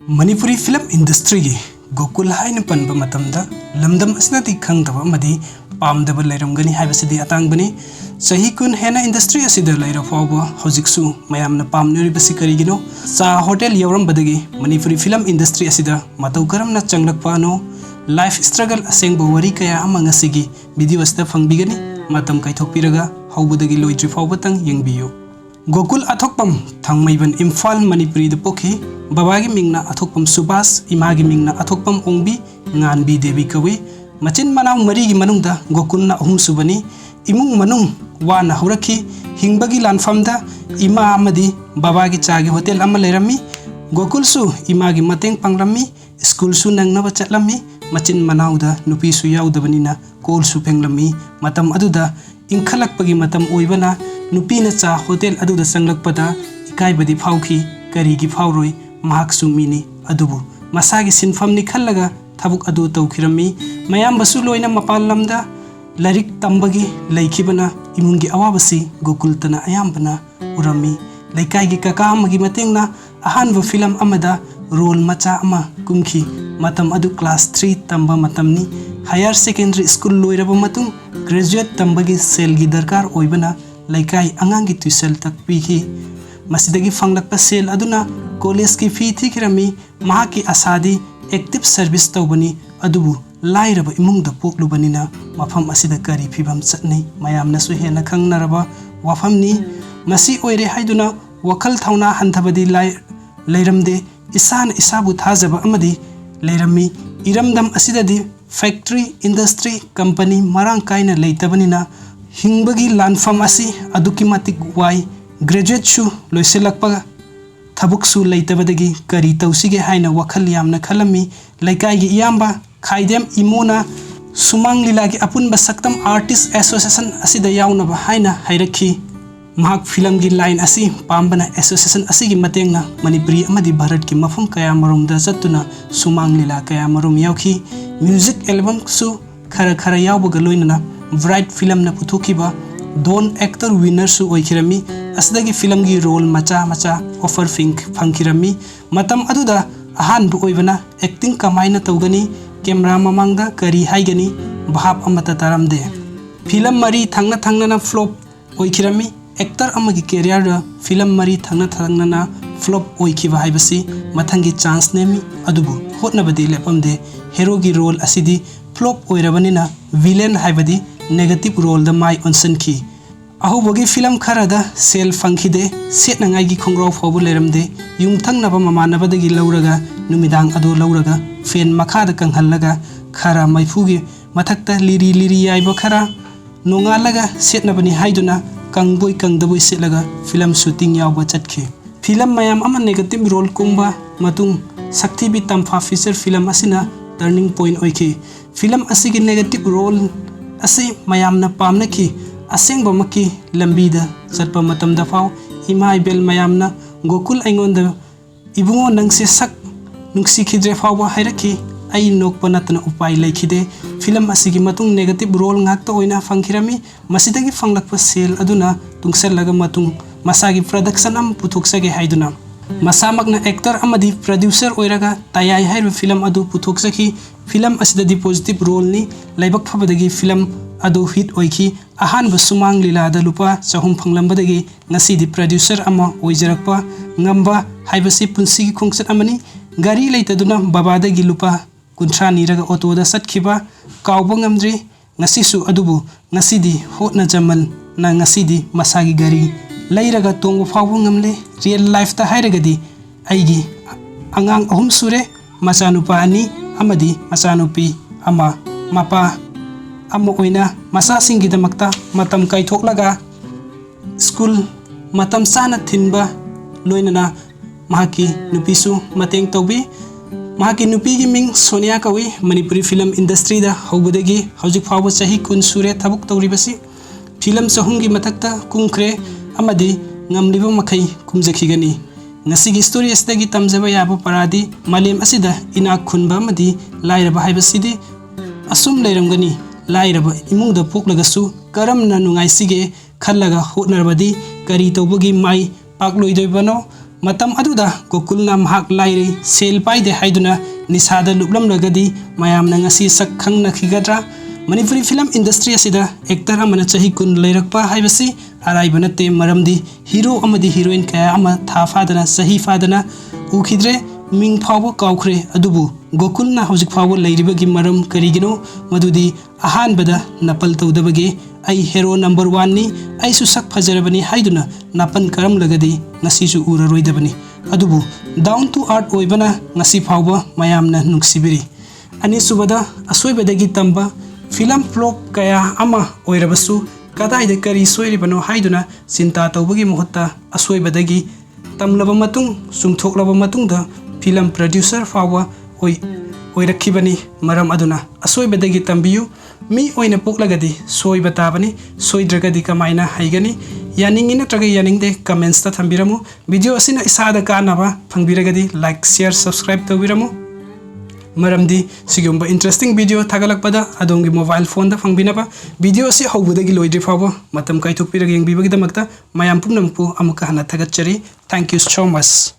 Manipuri film industry की गोकुल हाइन पनब मतमदा लमदम असनति खंगदब अमदि पामदब लैरमगनी हाइबसिदि अतांगबनी सही कुन हेना इंडस्ट्री असिद लैर फावब हौजिकसु मयामना पामनरिबसि करिगिनो चा होटल यौरमबदगी मणिपुरी फिल्म इंडस्ट्री असिद मतौ करमना चंगलकपानो लाइफ स्ट्रगल असेंग वरी कया अमा ngasiगी वीडियो असदा फंगबिगनी मतम काइथोकपिरगा हौबदगी लोइद्रि फावबतंग यंगबियो गोकुल अथोकपम थंगमैबन इम्फाल मणिपुरी द पोखी बाबागी मिंगना अथोकपम सुभाष इमागी मिंगना अथोकपम ओंगबी nganbi देवी कवि मचिन मनाव मरीगी मनुंगदा गोकुलना अहुम सुबनी इमुंग मनुंग वाना हौरखी हिंगबगी लानफमदा इमा अमदी बाबागी चागी होटल अमा लेरमी गोकुलसु इमागी मतेंग पंगरमी स्कूलसु नंगनब चटलमी मचिन मनावदा नुपीसु याउदबनिना कोलसु फेंगलमी मतम अदुदा इंखलकपगी मतम ओइबना नुपीना चा होटल अदुदा संगलकपदा इकाइबदी फाउखी करीगी फाउरोय महाकसु मीनी अदुबु मसागी सिनफमनि खल्लगा थबुक अदु तौखिरमी मयामबसु लोइना मपाल लमदा लारिक तंबगी लैखिबना इमुंगी अवाबसी गोकुलतना अयामबना उरमी लैकाइगी काका अमगी मतेंगना अहानब फिल्म अमदा रोल मचा अमा कुमखी मतम अदु क्लास 3 तंबा मतमनी हायर सेकेंडरी स्कूल लोइरब मतुंग ग्रेजुएट तंबगी सेलगी दरकार ओइबना लैकाई अंगांगी ट्यूशन तक पीखी मसिदगी फंगलकपा सेल अदुना कॉलेज की फी थिखिरमी महाकी आसादी एक्टिव सर्विस तौबनी अदुबु लाइरब इमुंगद पोकलुबनिना मफम असिदा करी फिबम चटनै मयामनसु हेना खंगनरबा वाफमनी मसी ओइरे हाइदुना वखल थौना हंथबदी लैरमदे इसान इसाबु थाजब अमदी लैरमी इरमदम असिददी फैक्ट्री इंडस्ट्री कंपनी मरांग काइना लैतबनिना हिंगबगी लानफम असी अदुकी मतिक वाई ग्रेजुएट सु लोइसेलकपगा थबुकसु लैतबदगी करी तौसिगे हाइना वखल यामना खलमी लैकाइगी इयाम्बा खाइदेम इमोना सुमांग लीलागी अपुनबा सक्तम आर्टिस्ट एसोसिएशन असिदा याउनबा हाइना हाइरखी महाक फिल्म की लाइन असी पाम्बना एसोसिएशन असिगी मतेंगना मणिपुरी अमदी भारत की मफम कया मरुमदा चतुना सुमांग लीला कया मरुम याउखी म्यूजिक एल्बम सु खरा खरा याउबगा लोइनना ब्राइट फिल्म न पुथुखिबा दोन एक्टर विनर सु ओइखिरमी असदगी फिल्म की रोल मचा मचा ऑफर फंखिरमी मतम अदुदा अहान बु ओइबना एक्टिंग कमाइना तौगनी कैमरा ममांगदा करी हाइगनी भाप अमता तारमदे फिल्म मरी थंगना थंगना फ्लॉप ओइखिरमी एक्टर अमगी कैरियर फिल्म मरी थंगना थंगना फ्लॉप ओइखिबा हाइबसी मथंगी चांस नेमी अदुबु होटनबदी लेपमदे हेरो की रोल असिदी फ्लॉप ओइरबनिना विलेन हाइबदी नेगेटिव रोल द माई ओनसनखी अहुबगी फिल्म खरादा सेल फंखिदे सेटनंगाइगी खोंग्राव फावबु लेरमदे युमथंगनबा ममानबदगी लौरगा नुमिदांग अदो लौरगा फेन मखादा कंहल्लगा खरा मैफुगी मथक्ता लिरी लिरी याइबा खरा नोंगालगा सेटनबनी हाइदुना कंगबोय कंगदबोय सेटलगा फिल्म शूटिंग यावबा चटखी फिल्म मयाम अमा नेगेटिव रोल कुंबा मतुंग सक्तिबी तंफा फीचर फिल्म असिना टर्निंग पॉइंट ओइखी फिल्म असिगी नेगेटिव रोल असी मयामना पामनखी असेंगबमकी लंबीदा चटपा मतमदा फाव इमा इबेल मयामना गोकुल अइंगोंद इबुंगो नंगसे सक नुक्सिखिद्रे फावबा हाइरखी आई नोकपा नतना उपाय लैखिदे फिल्म असिगी मतुंग नेगेटिव रोल ngakta ओइना फंखिरमी मसिदगी फंगलकपा सेल अदुना तुंगसलगा मतुंग मसागी प्रोडक्शन अम पुथोक्सगे हाइदुना मसामकना एक्टर अमदी प्रोड्यूसर ओइरगा तयाय हाइर फिल्म अदु पुथोक्सखी फिल्म असिददी पॉजिटिव रोल नि लाइबक फबदगी फिल्म अदु हिट ओइखी अहानब सुमांग लीलादा लुपा चहुम फंगलंबदगी ngasiदी प्रोड्यूसर अमा ओइजरकपा ngamba हाइबसी पुंसिगी खोंगसत अमनी गाड़ी लेतदुना बाबादगी लुपा 30 नीरगा ऑटोदा सटखिबा काउबा ngamdri ngasisu adubu ngasidi hotna jaman na ngasidi masagi gari lairaga tongbo fawbo ngamle real life ta hairagadi aigi angang ahum sure masanupa ani amadi masanupi ama mapa ama oina masa singi damakta matam kaithoklaga school matam sana thinba loinana mahaki nupisu mateng tawbi mahaki nupi gi ming Sonia kawi Manipuri film industry da hobudagi hojik fawo chahi kun sure thabuk tawribasi film sahungi matakta kungkre amadi ngamlibo makai kumjakhigani ngasigi story asdagi tamjaba yabo paradi malem asida ina khunba amadi lairaba haibasidi asum leiramgani lairaba imungda poklagasu karamna nungai sige khallaga hotnarbadi kari tawbugi mai pakloidoibano ꯃꯇꯝ ꯑꯗꯨꯗ ꯒꯣꯀꯨꯜꯅ ꯃꯍꯥꯛ ꯂꯥꯏꯔꯩ ꯁꯦꯜ ꯄꯥꯏꯗꯦ ꯍꯥꯏꯗꯨꯅ ꯅꯤꯁꯥꯗ ꯂꯨꯞꯂꯝꯂꯒꯗꯤ ꯃꯌꯥꯝꯅ ꯉꯁꯤ ꯁꯛ ꯈꯪꯅꯈꯤꯒꯗ꯭ꯔꯥ? Manipuri film industry ꯑꯁꯤꯗ actor ꯑꯃꯅ ꯆꯍꯤ 10 ꯂꯩꯔꯛꯄ ꯍꯥꯏꯕꯁꯤ ꯑꯔꯥꯏꯕ ꯅꯠꯇꯦ, ꯃꯔꯝꯗꯤ ꯍꯤꯔꯣ ꯑꯃꯗꯤ ꯍꯤꯔꯣꯏꯟ ꯀꯌꯥ ꯑꯃ ꯊꯥ ꯐꯥꯗꯅ ꯆꯍꯤ ꯐꯥꯗꯅ ꯎꯈꯤꯗ꯭ꯔꯦ, ꯃꯤꯡ ꯐꯥꯎꯕ ꯀꯥꯎꯈ꯭ꯔꯦ꯫ ꯑꯗꯨꯕꯨ ꯒꯣꯀꯨꯜꯅ ꯍꯧꯖꯤꯛ ꯐꯥꯎꯕ ꯂꯩꯔꯤꯕꯒꯤ ꯃꯔꯝ ꯀꯔꯤꯒꯤꯅꯣ? ꯃꯗꯨꯗꯤ ꯑꯍꯥꯟꯕꯗ ꯅꯥꯄꯜ ꯇꯧꯗꯕꯒꯤ, ꯑꯩ ꯍꯦꯔꯣ ꯅꯝꯕꯔ 1ꯅꯤ, ꯑꯩꯁꯨ ꯁꯛ ꯐꯖꯔꯕꯅꯤ ꯍꯥꯏꯗꯨꯅ ꯅꯥꯄꯜ ꯀꯔꯝꯂꯒꯗꯤ ꯉꯁꯤꯁꯨ ꯎꯔꯔꯣꯏꯗꯕꯅꯤ꯫ ꯑꯗꯨꯕꯨ ꯗꯥꯎꯟ ꯇꯨ ꯑꯥꯔꯊ ꯑꯣꯏꯕꯅ ꯉꯁꯤ ꯐꯥꯎꯕ ꯃꯌꯥꯝꯅ ꯅꯨꯡꯁꯤꯕꯤꯔꯤ꯫ ꯑꯅꯤꯁꯨꯕꯗ ꯑꯁꯣꯏꯕꯗꯒꯤ ꯇꯝꯕ ꯐꯤꯂꯝ ꯐ꯭ꯂꯣꯞ ꯀꯌꯥ ꯑꯃ ꯑꯣꯏꯔꯕꯁꯨ ꯀꯗꯥꯏꯗ ꯀꯔꯤ ꯁꯣꯏꯔꯤꯕꯅꯣ ꯍꯥꯏꯗꯨꯅ ꯆꯤꯟꯇꯥ ꯇꯧꯕꯒꯤ ꯃꯍꯨꯠꯇ ꯑꯁꯣꯏꯕꯗꯒꯤ ꯇꯝꯂꯕ ꯃꯇꯨꯡ ꯆꯨꯝꯊꯣꯛꯂꯕ ꯃꯇꯨꯡꯗ ꯐꯤꯂꯝ ꯄ꯭ꯔꯣꯗ꯭ꯌꯨꯁꯔ ꯐꯥꯎꯕ ꯑꯣꯏꯔꯛꯈꯤꯕꯅꯤ꯫ ꯃꯔꯝ ꯑꯗꯨꯅ ꯑꯁꯣꯏꯕꯗꯒꯤ ꯇꯝꯕꯤꯌꯨ꯫ ꯃꯤ ꯑꯣꯏꯅ ꯄꯣꯛꯂꯒꯗꯤ ꯁꯣꯏꯕ ꯇꯥꯕꯅꯤ, ꯁꯣꯏꯗ꯭ꯔꯒꯗꯤ ꯀꯃꯥꯏꯅ ꯍꯩꯒꯅꯤ? ꯌꯥꯅꯤꯡꯉꯤ ꯅꯠꯇ꯭ꯔꯒ ꯌꯥꯅꯤꯡꯗꯦ ꯀꯃꯦꯟꯠꯁꯇ ꯊꯝꯕꯤꯔꯝꯃꯨ꯫ ꯚꯤꯗꯤꯑꯣ ꯑꯁꯤꯅ ꯏꯁꯥꯗ ꯀꯥꯟꯅꯕ ꯐꯪꯕꯤꯔꯒꯗꯤ ꯂꯥꯏꯛ, ꯁꯤꯌꯔ, ꯁꯕꯁꯀ꯭ꯔꯥꯏꯕ ꯇꯧꯕꯤꯔꯝꯃꯨ꯫ ꯃꯔꯝꯗꯤ ꯁꯤꯒꯨꯝꯕ ꯏꯟꯇꯔꯦꯁꯇꯤꯡ ꯚꯤꯗꯤꯑꯣ ꯊꯥꯒꯠꯂꯛꯄꯗ ꯑꯗꯣꯝꯒꯤ ꯃꯣꯕꯥꯏꯜ ꯐꯣꯟꯗ ꯐꯪꯕꯤꯅꯕ ꯚꯤꯗꯤꯑꯣ ꯑꯁꯤ ꯍꯧꯕꯗꯒꯤ ꯂꯣꯏꯗ꯭ꯔꯤ ꯐꯥꯎꯕ ꯃꯇꯝ ꯀꯥꯏꯊꯣꯛꯄꯤꯔꯒ ꯌꯦꯡꯕꯤꯕꯒꯤꯗꯃꯛꯇ ꯃꯌꯥꯝ ꯄꯨꯝꯅꯃꯛꯄꯨ ꯑꯃꯨꯛꯀ ꯍꯟꯅ ꯊꯥꯒꯠꯆꯔꯤ꯫ Thank you so ꯃꯆ꯫